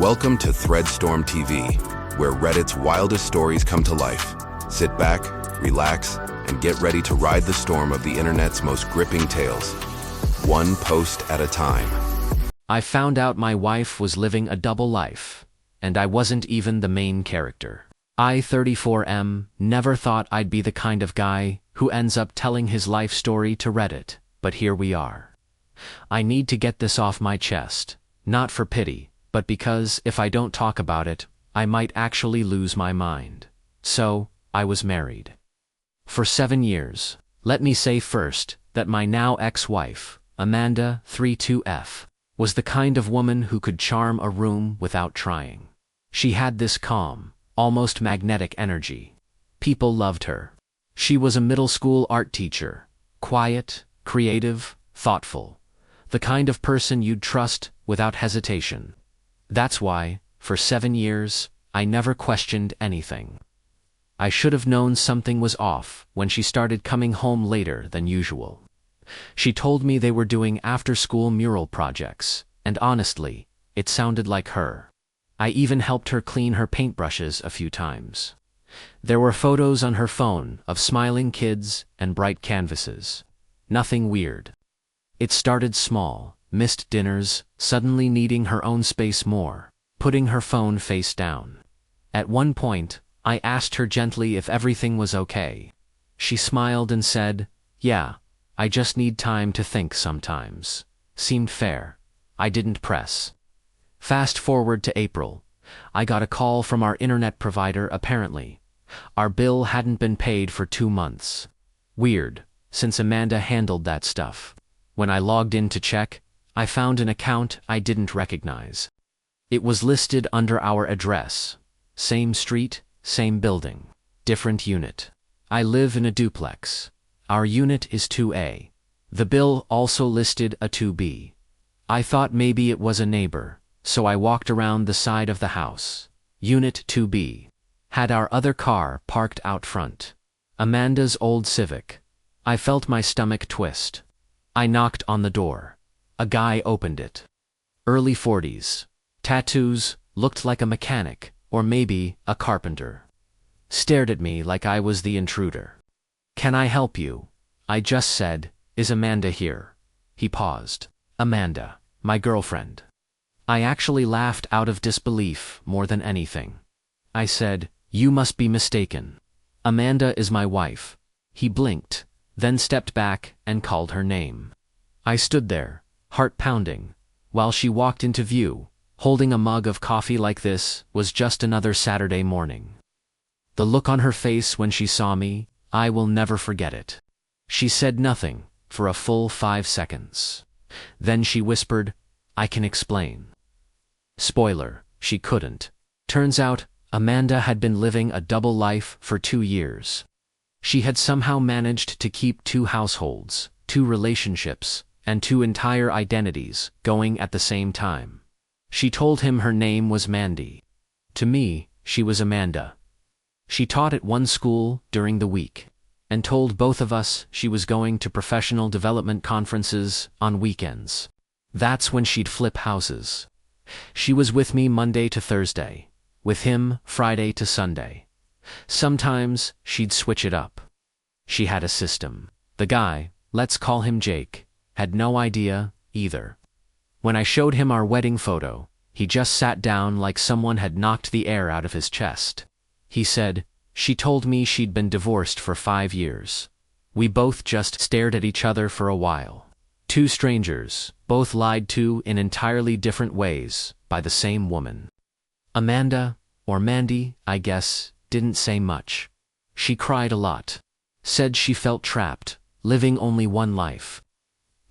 Welcome to Threadstorm TV, where Reddit's wildest stories come to life. Sit back, relax, and get ready to ride the storm of the internet's most gripping tales, one post at a time. I found out my wife was living a double life, and I wasn't even the main character. I, 34M, never thought I'd be the kind of guy who ends up telling his life story to Reddit, but here we are. I need to get this off my chest, not for pity, but because if I don't talk about it, I might actually lose my mind. So, I was married. For 7 years. Let me say first that my now ex-wife, Amanda, 32F, was the kind of woman who could charm a room without trying. She had this calm, almost magnetic energy. People loved her. She was a middle school art teacher, quiet, creative, thoughtful, the kind of person you'd trust without hesitation. That's why, for 7 years, I never questioned anything. I should have known something was off when she started coming home later than usual. She told me they were doing after-school mural projects, and honestly, it sounded like her. I even helped her clean her paintbrushes a few times. There were photos on her phone of smiling kids and bright canvases. Nothing weird. It started small. Missed dinners, suddenly needing her own space more, putting her phone face down. At one point, I asked her gently if everything was okay. She smiled and said, "Yeah, I just need time to think sometimes." Seemed fair. I didn't press. Fast forward to April. I got a call from our internet provider apparently. Our bill hadn't been paid for 2 months. Weird, since Amanda handled that stuff. When I logged in to check, I found an account I didn't recognize. It was listed under our address. Same street, same building, different unit. I live in a duplex. Our unit is 2A. The bill also listed a 2B. I thought maybe it was a neighbor, so I walked around the side of the house. Unit 2B had our other car parked out front. Amanda's old Civic. I felt my stomach twist. I knocked on the door. A guy opened it. Early 40s. Tattoos, looked like a mechanic, or maybe a carpenter. Stared at me like I was the intruder. "Can I help you?" I just said. "Is Amanda here?" He paused. "Amanda, my girlfriend." I actually laughed out of disbelief more than anything. I said, "You must be mistaken. Amanda is my wife." He blinked, then stepped back and called her name. I stood there, heart pounding, while she walked into view. Holding a mug of coffee like this was just another Saturday morning. The look on her face when she saw me, I will never forget it. She said nothing for a full 5 seconds. Then she whispered, "I can explain." Spoiler, she couldn't. Turns out, Amanda had been living a double life for 2 years. She had somehow managed to keep 2 households, 2 relationships, and 2 entire identities going at the same time. She told him her name was Mandy. To me, she was Amanda. She taught at one school during the week, and told both of us she was going to professional development conferences on weekends. That's when she'd flip houses. She was with me Monday to Thursday, with him Friday to Sunday. Sometimes she'd switch it up. She had a system. The guy, let's call him Jake, had no idea, either. When I showed him our wedding photo, he just sat down like someone had knocked the air out of his chest. He said, "She told me she'd been divorced for 5 years." We both just stared at each other for a while. 2 strangers, both lied to in entirely different ways, by the same woman. Amanda, or Mandy, I guess, didn't say much. She cried a lot. Said she felt trapped, living only one life.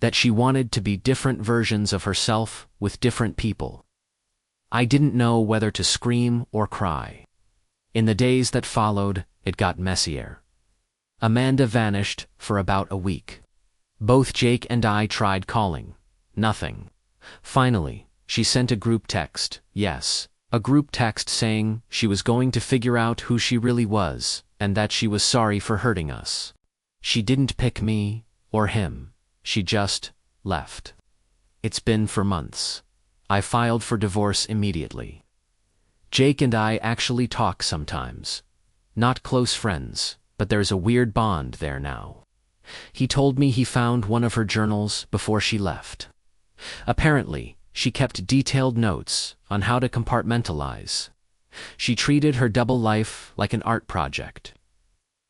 That she wanted to be different versions of herself with different people. I didn't know whether to scream or cry. In the days that followed, it got messier. Amanda vanished for about a week. Both Jake and I tried calling. Nothing. Finally, she sent a group text. Yes, a group text saying she was going to figure out who she really was, and that she was sorry for hurting us. She didn't pick me, or him. She just left. It's been for months. I filed for divorce immediately. Jake and I actually talk sometimes. Not close friends, but there's a weird bond there now. He told me he found one of her journals before she left. Apparently, she kept detailed notes on how to compartmentalize. She treated her double life like an art project.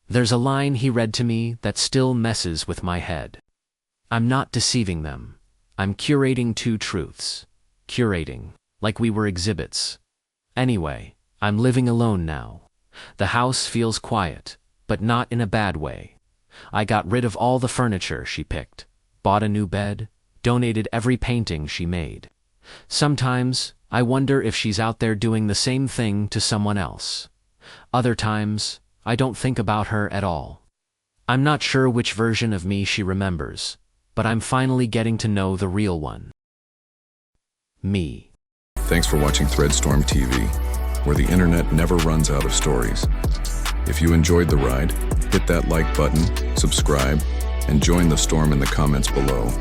There's a line he read to me that still messes with my head. I'm not deceiving them. I'm curating two truths. Curating, like we were exhibits. Anyway, I'm living alone now. The house feels quiet, but not in a bad way. I got rid of all the furniture she picked, bought a new bed, donated every painting she made. Sometimes, I wonder if she's out there doing the same thing to someone else. Other times, I don't think about her at all. I'm not sure which version of me she remembers, but I'm finally getting to know the real one. Me. Thanks for watching Threadstorm TV, where the internet never runs out of stories. If you enjoyed the ride, hit that like button, subscribe, and join the storm in the comments below.